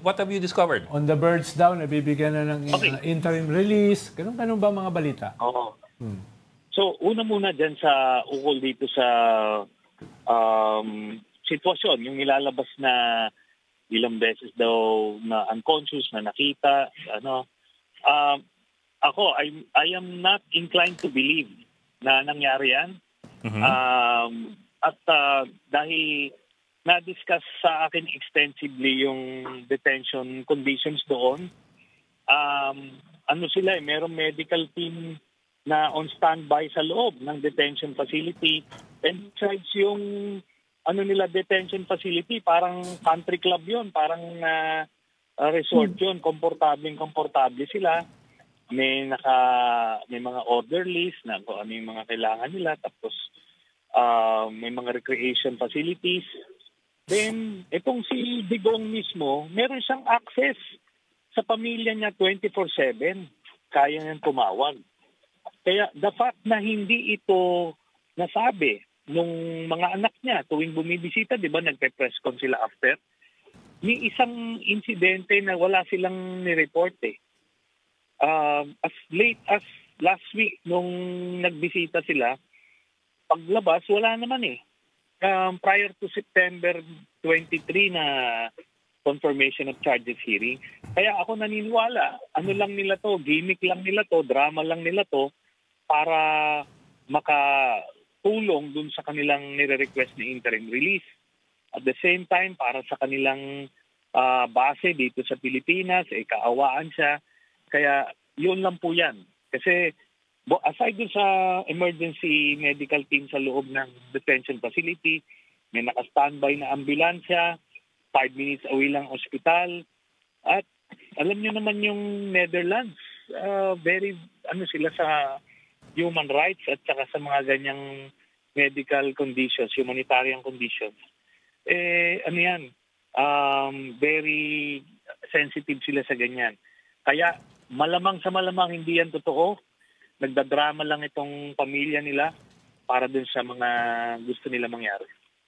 What have you discovered? On the birds daw, nabibigyan na ng interim release. Ganun ba mga balita? Oo. So, una muna dyan sa ukol dito sa sitwasyon, yung nilalabas na ilang beses daw na unconscious, na nakita, ako, I am not inclined to believe na nangyari yan. Dahil na-discuss sa akin extensively yung detention conditions doon, merong medical team na on standby sa loob ng detention facility. And besides yung detention facility, parang country club yun, parang resort yun, komportable sila. May mga orderlies na kung ano yung mga kailangan nila, tapos may mga recreation facilities. Then, itong si Digong mismo, meron siyang access sa pamilya niya 24/7. Kaya niyang tumawag. Kaya the fact na hindi ito nasabi nung mga anak niya tuwing bumibisita, di ba, nagpe-press con sila after, may isang insidente na wala silang ni-report eh. As late as last week nung nagbisita sila, paglabas, wala naman eh. Prior to September 23 na confirmation of charges hearing. Kaya ako naniniwala, lang nila to, gimmick lang nila to, drama lang nila to, para makatulong dun sa kanilang nire-request na interim release. At the same time, para sa kanilang base dito sa Pilipinas, kaawaan siya. Kaya yun lang po yan. Kasi aside dun sa emergency medical team sa loob ng detention facility, may naka-standby na ambulansya, 5 minutes away lang ospital. At alam niyo naman yung Netherlands, very sila sa human rights at saka sa mga ganyang medical conditions, humanitarian conditions. Very sensitive sila sa ganyan. Kaya malamang sa malamang hindi yan totoo. Nagdadrama lang itong pamilya nila para dun sa mga gusto nila mangyari.